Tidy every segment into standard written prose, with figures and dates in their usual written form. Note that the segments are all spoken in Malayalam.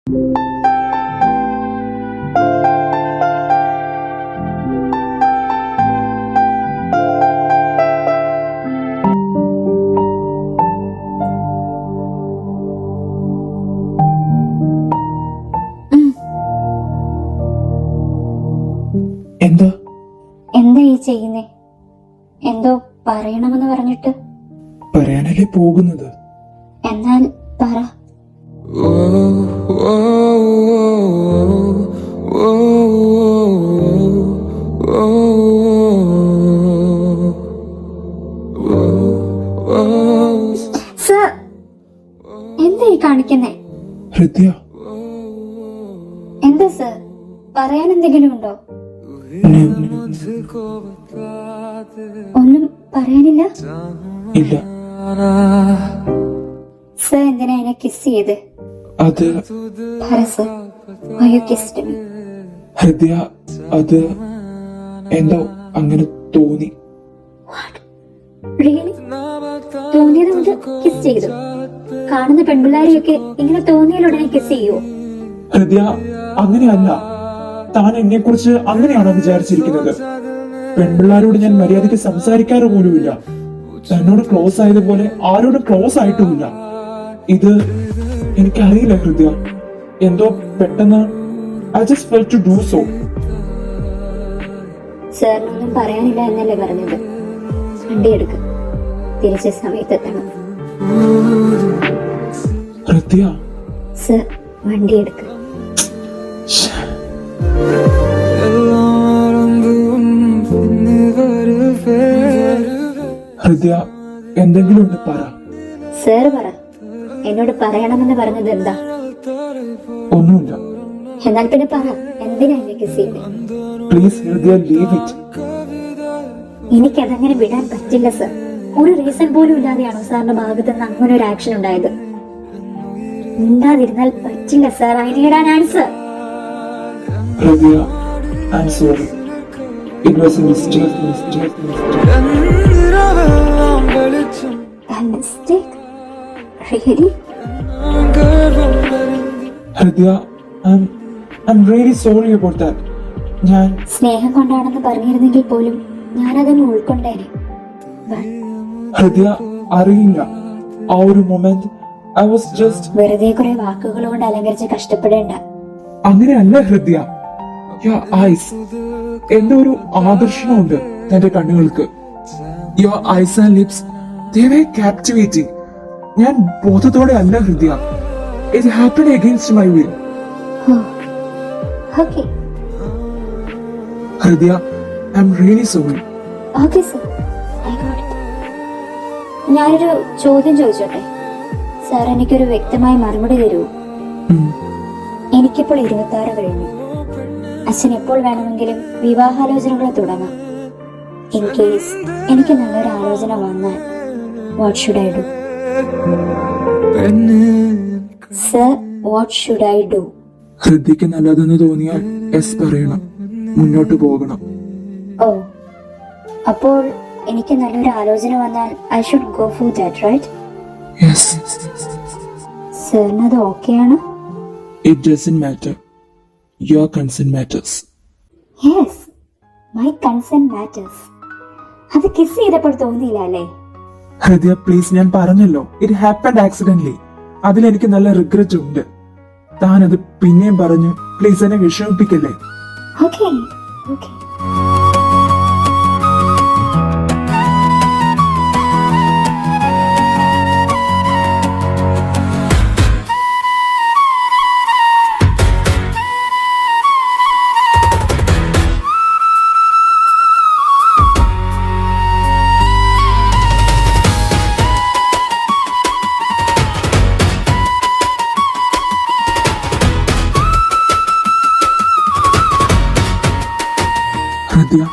എന്താ ഈ ചെയ്യുന്നേ? എന്തോ പറയണമെന്ന് പറഞ്ഞിട്ട്. പറയാനല്ലേ പോകുന്നത്. എന്നാൽ പറ. സർ, എന്താ ഈ കാണിക്കുന്നേ? ഹൃദയ, എന്താ സർ, പറയാൻ എന്തെങ്കിലും ഉണ്ടോ? ഒന്നും പറയാനില്ല. ഇല്ല. സർ, എന്തിനാ എന്നെ കിസ് ചെയ്ത്? അത് പറ sir, why you kissed me? ഹൃദയ, അത് എന്തോ അങ്ങനെ തോന്നി. Really? തോന്നിയത് കൊണ്ട് കിസ് ചെയ്തു? കാണുന്ന പെൺപിള്ളാരെയൊക്കെ ഇങ്ങനെ തോന്നിയാലുടനെ കിസ് ചെയ്യോ? ഹൃദയ, അങ്ങനെയല്ല. താൻ എന്നെ കുറിച്ച് അങ്ങനെയാണോ വിചാരിച്ചിരിക്കുന്നത്? പെൺപിള്ളാരോട് ഞാൻ മര്യാദയ്ക്ക് സംസാരിക്കാറ് പോലുമില്ല. തന്നോട് ക്ലോസ് ആയതുപോലെ ആരോടും ക്ലോസ് ആയിട്ടുമില്ല. ഇത് എനിക്കറിയില്ല ഹൃദയ, എന്തോ പെട്ടെന്ന് I just felt to do so. സാറിനൊന്നും പറയാനില്ല എന്നല്ലേ പറഞ്ഞത്? വണ്ടി എടുക്ക്, തിരിച്ച സമയത്തെത്തണം. ഹൃദയ, സർ, വണ്ടി എടുക്ക്. ഹൃദയ, എന്തെങ്കിലും ഒന്ന് പറ. സർ, പറ. എന്നോട് പറയണമെന്ന് പറഞ്ഞത് എന്താ? ഒന്നുമില്ല. എന്നാൽ പിന്നെ പറ, എന്തിനാ എന്നെ കിസ് ചെയ്തേ? പ്ലീസ് ഹൃദയ, ലീവ് ഇറ്റ്. എനിക്കതങ്ങനെ വിടാൻ പറ്റില്ല സർ. ഒരു റീസൺ പോലും ഇല്ലാതെയാണോ സാറിന്റെ ഭാഗത്ത് നിന്ന് അങ്ങനെ ഒരു ആക്ഷൻ ഉണ്ടായത്? ഉണ്ടാതിരുന്നാൽ പറ്റില്ല sir. I need an answer. ഹൃദയ, I'm sorry. It was a mistake. A mistake? Really? ഹൃദയ, I'm really sorry about that. ഞാൻ സ്നേഹം കൊണ്ടാണെന്ന് പറഞ്ഞിരുന്നെങ്കിൽ പോലും ഞാനതൊന്ന് ഉൾക്കൊണ്ടേനെ. ഹൃദയ, അറിയില്ല. ആ ഒരു മൊമെന്റ് I was just വെറുതെ കുറെ വാക്കുകൾ കൊണ്ട് അലങ്കരിച്ച് കഷ്ടപ്പെടേണ്ട. അങ്ങനെയല്ല ഹൃദയ. Your eyes, എന്തോ ഒരു ആകർഷണമുണ്ട് തന്റെ കണ്ണുകൾക്ക്. Your eyes and lips, they were captivating. ഞാൻ ബോധത്തോടെ അല്ല ഹൃദയ. It happened against my will. Okay. ഹൃദയ, I'm really sorry. Okay sir, I got it. ഞാനൊരു ചോദ്യം ചോദിച്ചോട്ടെ? സാർ, എനിക്കൊരു വ്യക്തമായ മറുപടി തരൂ. എനിക്കിപ്പോൾ 26 കഴിഞ്ഞു. അച്ഛൻ എപ്പോൾ വേണമെങ്കിലും വിവാഹാലോചനകൾ തുടങ്ങാം. ഇൻ കേസ് എനിക്ക് നല്ലൊരു ആലോചന വന്നാൽ what should I do? Sir, what should I do? ഹൃദയക്ക് നല്ലതെന്ന് തോന്നിയാൽ യെസ് പറയണം, മുന്നോട്ട് പോകണം. ഓ, അപ്പോൾ എനിക്ക് നല്ലൊരു ആലോചന വന്നാൽ I should go for that, right? Yes. സാറിനത് ഓക്കെയാണ്? It doesn't matter. Your consent matters. Yes, my consent matters. അത് കിസ് ചെയ്തപ്പോൾ തോന്നിയില്ല അല്ലേ? ഹൃദയ, പ്ലീസ്, ഞാൻ പറഞ്ഞല്ലോ, ഇറ്റ് ഹാപ്പൻഡ് ആക്സിഡന്റലി. അതിലെനിക്ക് നല്ല റിഗ്രറ്റ് ഉണ്ട്. താനത് പിന്നെയും പറഞ്ഞു. പ്ലീസ്, എന്നെ വിഷമിപ്പിക്കല്ലേ. Okay, okay. ഹൃദയ,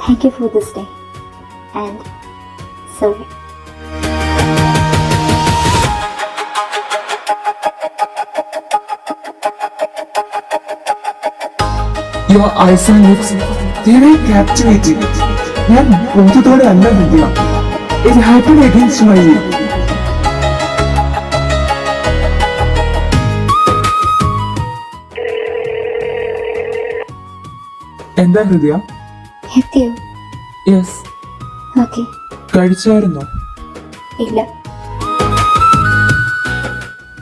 Thank you for this day and sorry. Your eyes and lips, they were captivating. ഞാൻ ബോധത്തോടെ അല്ല ഹൃദയ. It happened again, Smiley. എന്താ ഹൃദയ? എത്തിയോ? യെസ്. ഓക്കെ. കഴിച്ചായിരുന്നോ? ഇല്ല.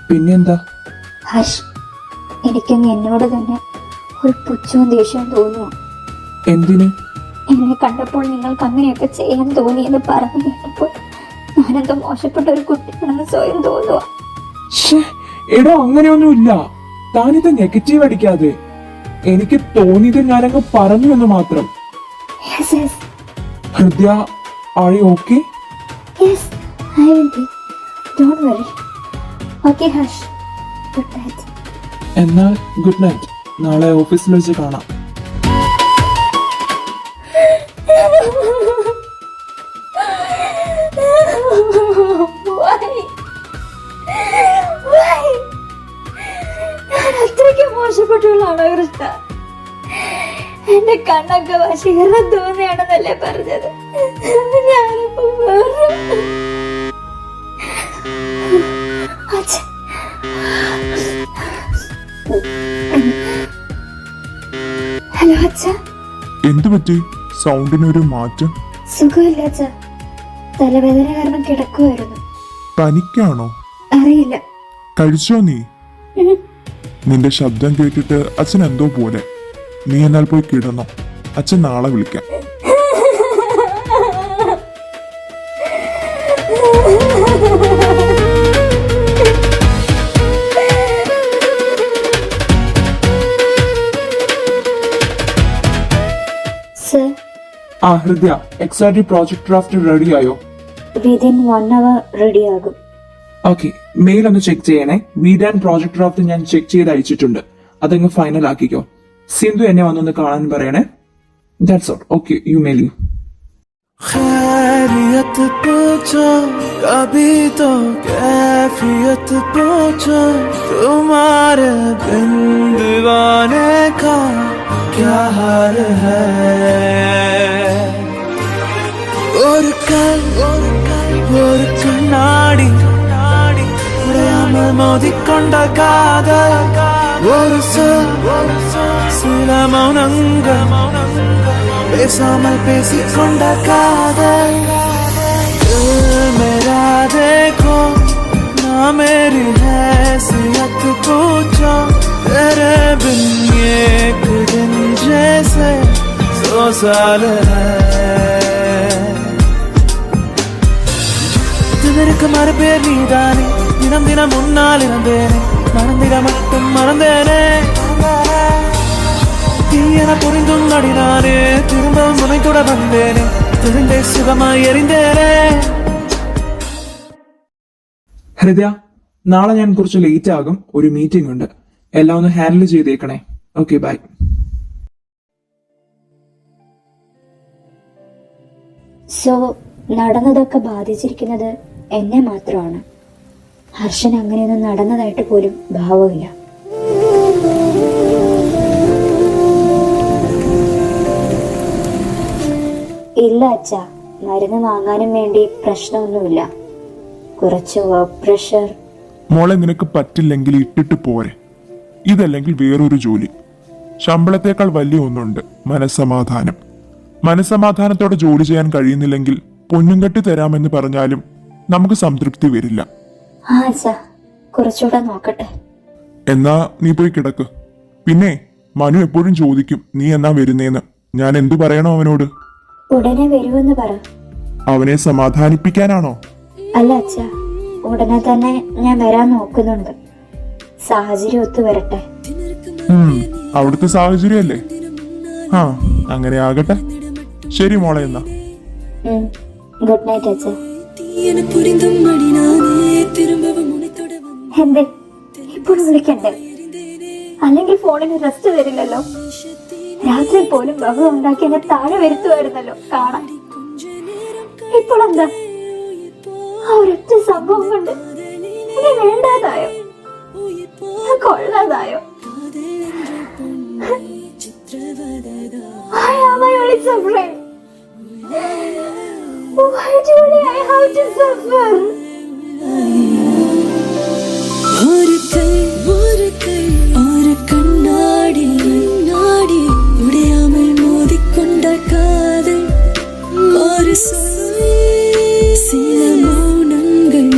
പിന്നെന്താ? ഹർഷ്, എനിക്കങ്ങ് എന്നോട് തന്നെ ഒരു പുച്ഛവും ദേഷ്യവും തോന്നുന്നു. എന്തിന്? എന്നെ കണ്ടപ്പോൾ നിങ്ങൾക്ക് അങ്ങനെയൊക്കെ ചെയ്യാൻ തോന്നിയെന്ന് പറഞ്ഞു കേട്ടപ്പോൾ ഞാനെന്തോ മോശപ്പെട്ട ഒരു കുട്ടിയാണെന്ന് സ്വയം തോന്നുക. എടോ, അങ്ങനെയൊന്നുമില്ല. താനിത് നെഗറ്റീവ് അടിക്കാതെ. എനിക്ക് തോന്നിയത് ഞാനങ്ങ് പറഞ്ഞു എന്ന് മാത്രം. Yes, yes. ഹൃദയ, are you okay? Yes, I will be. Don't worry. Okay, Harsh. Good night. എന്നാൽ ഗുഡ് നൈറ്റ്. നാളെ ഓഫീസിൽ വെച്ച് കാണാം. Why? Why? ഞാൻ അത്രയ്ക്ക് മോശപ്പെട്ടുള്ളതാണോ കൃഷ്ണ? എന്റെ കണ്ണൊക്കെ വശീകരണം തോന്നിയാണെന്നല്ലേ പറഞ്ഞത്. ഞാനിപ്പോ ഹലോ അച്ഛ. എന്തു പറ്റി? സൗണ്ടിനൊരു മാറ്റം? സുഖമില്ല അച്ഛ, തലവേദന കാരണം കിടക്കുമായിരുന്നു. പനിക്കാണോ? അറിയില്ല. കഴിച്ചോ നീ? നിന്റെ ശബ്ദം കേട്ടിട്ട് അച്ഛൻ എന്തോ പോലെ. നീ എന്നാൽ പോയി കിടന്നോ. അച്ഛൻ നാളെ വിളിക്കാം. സർ. ആ ഹൃദയ, എക്സാക്ട് പ്രോജക്ട് ഡ്രാഫ്റ്റ് റെഡി ആയോ? Within 1 hour റെഡിയാകും. ഓക്കെ, മെയിൽ ഒന്ന് ചെക്ക് ചെയ്യണേ. വീഡ് ആൻഡ് പ്രോജക്ട് ഡ്രാഫ്റ്റ് ഞാൻ ചെക്ക് ചെയ്ത് അയച്ചിട്ടുണ്ട്. അതങ്ങ് ഫൈനൽ ആക്കിക്കോ. സിന്ധു എന്നെ വന്നൊന്ന് കാണാൻ പറയണേ. That's all. Okay, you mail you. खैरियत पूछो कभी तो कैफियत पूछो तुम्हारे बिन दीवाने का क्या हाल है और कल കണ്ണാടി മോദിക്കൊണ്ട കാതൽ ഒരു சில மௌனங்கள் பேசாமல் பேசிக்கொண்ட காதல் मेरा देखो ना मेरी हैसियत पूछो तेरे बिन एक दिन जैसे 100 साल है இதற்கு மறுபேர் நீதானே தினம் தினம் முன்னால் இருந்தேனே மறந்திட மட்டும் மறந்தேனே தீயன புரிந்தும் நடினானே திரும்ப முனைத்துட வந்தேனே திருந்தே சுகமாய் எறிந்தேனே. ഹൃദയ, നാളെ ഞാൻ കുറച്ച് ലേറ്റ് ആകും. ഒരു മീറ്റിംഗ് ഉണ്ട്. എല്ലാം ഒന്ന് ഹാൻഡിൽ ചെയ്തേക്കണേ. Okay, bye. സോ നടന്നതൊക്കെ ബാധിച്ചിരിക്കുന്നത് എന്നെ മാത്രമാണ്. ഹർഷൻ അങ്ങനെയൊന്നും നടന്നതായിട്ട് പോലും ഭാവമില്ല. ഇല്ല അച്ഛ, മരുന്ന് വാങ്ങാനും വേണ്ടി പ്രശ്നമൊന്നുമില്ല. കുറച്ച് വർക്ക് പ്രഷർ. മോളെ, നിനക്ക് പറ്റില്ലെങ്കിൽ ഇട്ടിട്ട് പോരെ. ഇതല്ലെങ്കിൽ വേറൊരു ജോലി. ശമ്പളത്തേക്കാൾ വലിയ ഒന്നുണ്ട്, മനസ്സമാധാനം. മനസ്സമാധാനത്തോടെ ജോലി ചെയ്യാൻ കഴിയുന്നില്ലെങ്കിൽ പൊന്നും കെട്ടി തരാമെന്ന് പറഞ്ഞാലും നമുക്ക് സംതൃപ്തി വരില്ല. ആ അച്ഛ, കുറച്ചുകൂടെ നോക്കട്ടെ. എന്നാ നീ പോയി കിടക്ക്. പിന്നെ മനു എപ്പോഴും ചോദിക്കും നീ എന്നാ വരുന്നേന്ന്. ഞാൻ എന്തു പറയണോ അവനോട്? ഉടനെ വരുമെന്ന് പറ. അവനെ സമാധാനിപ്പിക്കാനാണോ? അല്ല അച്ഛ, ഉടനെ തന്നെ ഞാൻ വരാൻ നോക്കുന്നുണ്ട്. സാഹചര്യം ഒത്തു വരട്ടെ. അവിടുത്തെ സാഹചര്യമല്ലേ. ആ, അങ്ങനെ ആകട്ടെ. ശരി മോളെ, എന്നാ ഗുഡ് നൈറ്റ് അച്ഛ. എന്തേ ഇപ്പോൾ വിളിക്കണ്ടേ? അല്ലെങ്കിൽ ഫോണിന് റെസ്റ്റ് തരില്ലല്ലോ. രാത്രി പോലും ബഹളം ഉണ്ടാക്കി എന്നെ താഴെ വരുത്തുമായിരുന്നല്ലോ കാണാൻ. ഇപ്പോഴെന്താ ആ ഒരൊറ്റ സംഭവം കൊണ്ട് എന്നെ വേണ്ടാതായോ? കൊള്ളാതായോ? Why am I only suffering? Why do I have to suffer. ഒരു കൈ ഒരു കണ്ണാടി ഉടയാമൽ മോദിക്കൊണ്ട കാതൽ ഒരു சில மௌனங்கள்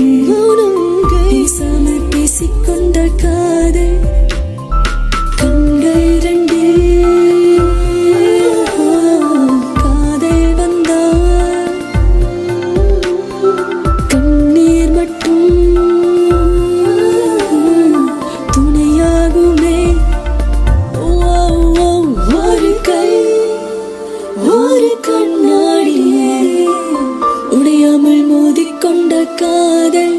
பேசாமல் பேசிக்கொண்ட காதல் கண்கள் ரெண்டில் காதல் வந்தால் கண்ணீர் மட்டும் துணையாகுமே. ஒரு கை ஒரு கண்ணாடியே உடையாமல் மோதிக்கொண்ட காதல்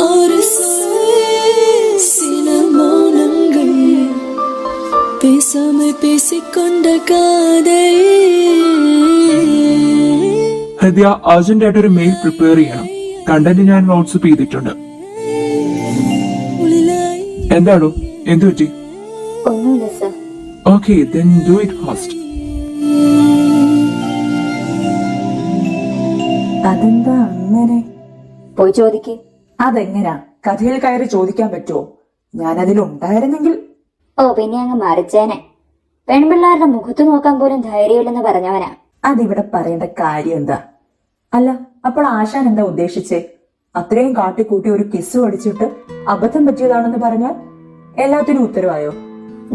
ஒரு சில மௌனங்கள் பேசாமல் பேசிக்கொண்ட காதல். ഹൃദയ അർജന്റായിട്ട് ഒരു മെയിൽ പ്രിപ്പയർ ചെയ്യണം. കണ്ടന്റ് ഞാൻ വാട്സ്ആപ്പ് ചെയ്തിട്ടുണ്ട്. എന്താണോ എന്തു പറ്റി? ഒന്നുമില്ല sir. Okay then do it fast. അതെന്താ അങ്ങനെ? പോയി ചോദിക്ക്. അതെങ്ങനാ കഥയിൽ കയറി ചോദിക്കാൻ പറ്റുമോ? ഞാനതിലുണ്ടായിരുന്നെങ്കിൽ. ഓ പിന്നെ അങ്ങ് മറിച്ചേനെ. പെൺപിള്ളാരുടെ മുഖത്ത് നോക്കാൻ പോലും ധൈര്യമില്ലെന്ന് പറഞ്ഞവനാ. അതിവിടെ പറയേണ്ട കാര്യം എന്താ? അല്ല, അപ്പോൾ ആശാൻ എന്താ ഉദ്ദേശിച്ചേ? അത്രയും കാട്ടിക്കൂട്ടി ഒരു കിസ് അടിച്ചിട്ട് അബദ്ധം പറ്റിയതാണെന്ന് പറഞ്ഞാൽ എല്ലാത്തിനും ഉത്തരവായോ?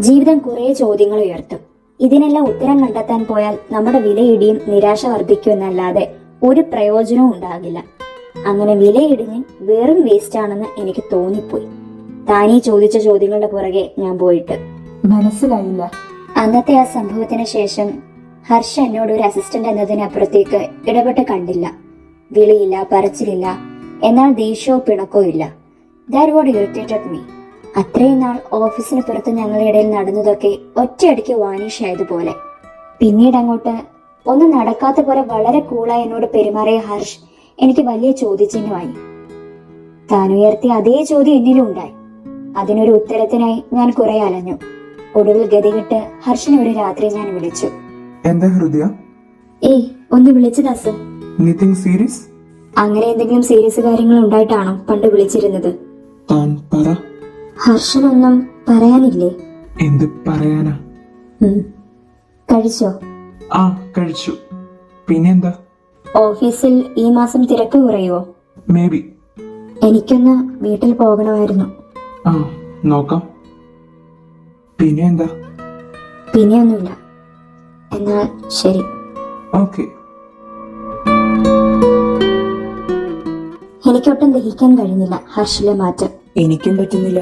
ജീവിതം കുറെ ചോദ്യങ്ങൾ ഉയർത്തും. ഇതിനെല്ലാം ഉത്തരം കണ്ടെത്താൻ പോയാൽ നമ്മുടെ വിലയിടിയും നിരാശ വർദ്ധിക്കുമെന്നല്ലാതെ ഒരു പ്രയോജനവും ഉണ്ടാകില്ല. അങ്ങനെ വിലയിടിഞ്ഞ് വെറും വേസ്റ്റ് ആണെന്ന് എനിക്ക് തോന്നിപ്പോയി. താനീ ചോദിച്ച ചോദ്യങ്ങളുടെ പുറകെ ഞാൻ പോയിട്ട്. മനസ്സിലായില്ല. അന്നത്തെ ആ സംഭവത്തിന് ശേഷം ഹർഷ എന്നോട് ഒരു അസിസ്റ്റന്റ് എന്നതിനപ്പുറത്തേക്ക് ഇടപെട്ട് കണ്ടില്ല. വിളിയില്ല, പറച്ചിലില്ല, എന്നാൽ ദേഷ്യമോ പിണക്കോ ഇല്ല. That what irritated me. അത്രയും നാൾ ഓഫീസിന് പുറത്ത് ഞങ്ങളുടെ ഇടയിൽ നടന്നതൊക്കെ ഒറ്റയടിക്ക് വാനിഷ് ആയതുപോലെ. പിന്നീട് അങ്ങോട്ട് ഒന്നും നടക്കാത്ത പോലെ വളരെ കൂളായി എന്നോട് പെരുമാറിയ ഹർഷ് എനിക്ക് വലിയ ചോദ്യചിഹ്നമായി. താൻ ഉയർത്തിയ അതേ ചോദ്യം എന്നിലും ഉണ്ടായി. അതിനൊരു ഉത്തരത്തിനായി ഞാൻ കുറെ അലഞ്ഞു. ഒടുവിൽ ഗതികെട്ട് ഹർഷിനെ ഒരു രാത്രി ഞാൻ വിളിച്ചു. എന്താ ഹൃദയ? ഏയ് ഒന്ന് വിളിച്ചതാ സർ. Anything serious? അങ്ങനെ എന്തെങ്കിലും സീരിയസ് കാര്യങ്ങൾ ഉണ്ടായിട്ടാണോ പണ്ട് വിളിച്ചിരുന്നത്? താൻ പറ. ഹർഷനൊന്നും പറയാനില്ലേ? എന്ത് പറയാനാ? കഴിച്ചോ? ആ കഴിച്ചു. പിന്നെന്താ? ഓഫീസിൽ ഈ മാസം തിരക്ക് കുറയുവോ? May be. എനിക്കൊന്ന് വീട്ടിൽ പോകണമായിരുന്നു. ആ നോക്കാം. പിന്നെ എന്താ? പിന്നെയൊന്നുമില്ല. എന്നാൽ ശരി. ഓക്കെ. എനിക്കൊട്ടും ദഹിക്കാൻ കഴിഞ്ഞില്ല ഹർഷിലെ മാറ്റം. എനിക്കും പറ്റുന്നില്ല.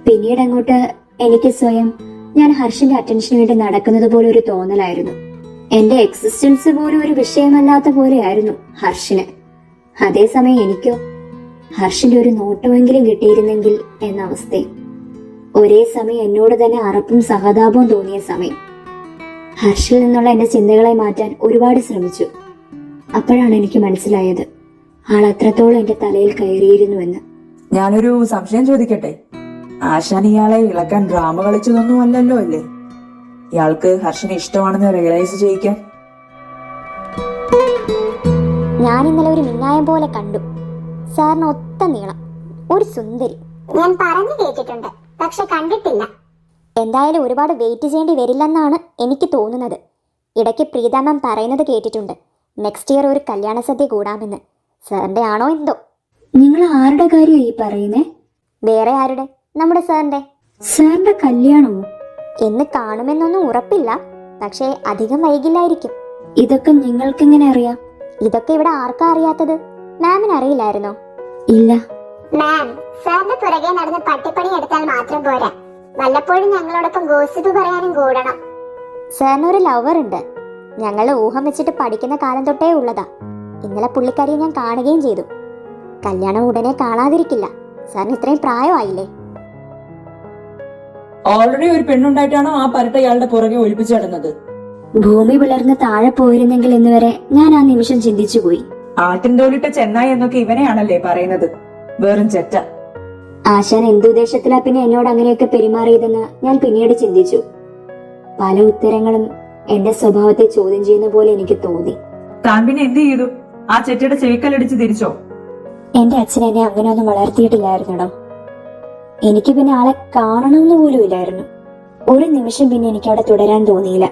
പിന്നീട് അങ്ങോട്ട് എനിക്ക് സ്വയം ഞാൻ ഹർഷിന്റെ അറ്റൻഷന് വേണ്ടി നടക്കുന്നത് പോലെ ഒരു തോന്നലായിരുന്നു. എന്റെ എക്സിസ്റ്റൻസ് പോലും ഒരു വിഷയമല്ലാത്ത പോലെയായിരുന്നു ഹർഷിന്. അതേസമയം എനിക്കോ ഹർഷിന്റെ ഒരു നോട്ടമെങ്കിലും കിട്ടിയിരുന്നെങ്കിൽ എന്ന അവസ്ഥയും. ഒരേ സമയം എന്നോട് തന്നെ അറപ്പും സഹതാപവും തോന്നിയ സമയം. ഹർഷിൽ നിന്നുള്ള എന്റെ ചിന്തകളെ മാറ്റാൻ ഒരുപാട് ശ്രമിച്ചു. അപ്പോഴാണ് എനിക്ക് മനസ്സിലായത് ആൾ അത്രത്തോളം എന്റെ തലയിൽ കയറിയിരുന്നുവെന്ന്. ഞാനൊരു സംശയം ചോദിക്കട്ടെ? ആശാൻ ഇയാളെ ഇളക്കാൻ ഡ്രാമ കളിച്ചതൊന്നും അല്ലല്ലോ അല്ലേ? ഇയാൾക്ക് ഹർഷനെ ഇഷ്ടമാണെന്ന് റിയലൈസ് ചെയ്യിക്കാൻ. ഞാൻ ഇന്നലെ ഒരു മിന്നായം പോലെ കണ്ടു. സാറിന് ഒത്ത നീളം, ഒരു സുന്ദരി. ഞാൻ പറഞ്ഞു കേട്ടിട്ടുണ്ട്, പക്ഷെ കണ്ടിട്ടില്ല. എന്തായാലും ഒരുപാട് വെയിറ്റ് ചെയ്യേണ്ടി വരില്ലെന്നാണ് എനിക്ക് തോന്നുന്നത്. ഇടയ്ക്ക് പ്രീത മാം പറയുന്നത് കേട്ടിട്ടുണ്ട്, നെക്സ്റ്റ് ഇയർ ഒരു കല്യാണ സദ്യ കൂടാമെന്ന്. സാറിന്റെ ആണോ എന്തോ? നിങ്ങൾ ആരുടെ കാര്യം ഈ പറയുന്നേ? വേറെ ആരുടെ? നമ്മുടെ സാറിന്റെ. സാറിന്റെ കല്യാണമോ? എന്ന് കാണുമെന്നൊന്നും ഉറപ്പില്ല, പക്ഷേ അധികം വൈകില്ലായിരിക്കും. ഇതൊക്കെ നിങ്ങൾക്ക് എങ്ങനെ അറിയാം? ഇതൊക്കെ ഇവിടെ ആർക്കാ അറിയാത്തത്? മാമിന് അറിയില്ലായിരുന്നോ? ഇല്ല മാം, സാറിന്റെ പുറകെ നടന്ന് പട്ടിപ്പണി എടുത്താൽ മാത്രം പോരാ, വല്ലപ്പോഴും ഞങ്ങളോടൊപ്പം ഗോസിപ്പ് പറയാനും കൂടണം. സാറിനൊരു ലവർ ഉണ്ട്. ഞങ്ങൾ ഊഹം വെച്ചിട്ട് പഠിക്കുന്ന കാലം തൊട്ടേ ഉള്ളതാ. ഇന്നലെ പുള്ളിക്കാരിയെ ഞാൻ കാണുകയും ചെയ്തു. കല്യാണം ഉടനെ കാണാതിരിക്കില്ല. സാറിന് ഇത്രയും പ്രായമായില്ലേ? ഓൾറെഡി ഒരു പെണ്ണുണ്ടായിട്ടാണോ ആ പരട്ട ഇയാളുടെ പുറകെ ഒലിപ്പിച്ചു കിടന്നത്? ഭൂമി പിളർന്ന് താഴെ പോയിരുന്നെങ്കിൽ എന്ന് വരെ ഞാൻ ആ നിമിഷം ചിന്തിച്ചുപോയി. ആട്ടിൻ തോലിട്ട ചെന്നായി എന്നൊക്കെ ഇവനെയാണല്ലേ പറയുന്നത്? വെറും ചെറ്റ. ആശാൻ എന്തുദ്ദേശത്തിലാ പിന്നെ എന്നോട് അങ്ങനെയൊക്കെ പെരുമാറിയതെന്ന് ഞാൻ പിന്നീട് ചിന്തിച്ചു. പല ഉത്തരങ്ങളും എന്റെ സ്വഭാവത്തെ ചോദ്യം ചെയ്യുന്ന പോലെ എനിക്ക് തോന്നി. താൻ പിന്നെ എന്ത് ചെയ്തു? ആ ചെറ്റിയുടെ ചെവിക്കലടിച്ച് തിരിച്ചോ? എന്റെ അച്ഛൻ എന്നെ അങ്ങനെയൊന്നും വളർത്തിയിട്ടില്ലായിരുന്നടോ. എനിക്ക് പിന്നെ ആളെ കാണണമെന്ന് പോലും ഇല്ലായിരുന്നു. ഒരു നിമിഷം പിന്നെ എനിക്ക് അവിടെ തുടരാൻ തോന്നിയില്ല.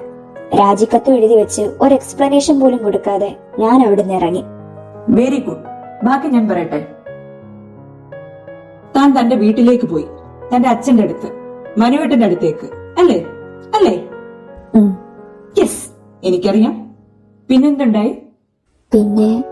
രാജിക്കത്ത് എഴുതി വെച്ച് ഒരു എക്സ്പ്ലനേഷൻ പോലും കൊടുക്കാതെ ഞാൻ അവിടുന്ന് ഇറങ്ങി. Very good. ബാക്കി ഞാൻ പറയട്ടെ. താൻ തന്റെ വീട്ടിലേക്ക് പോയി, തന്റെ അച്ഛന്റെ അടുത്ത്, മനുവേട്ടന്റെ അടുത്തേക്ക്, അല്ലേ? അല്ലേ? ഉം. യെസ്, എനിക്കറിയാം. പിന്നെന്തുണ്ടായി? പിന്നെ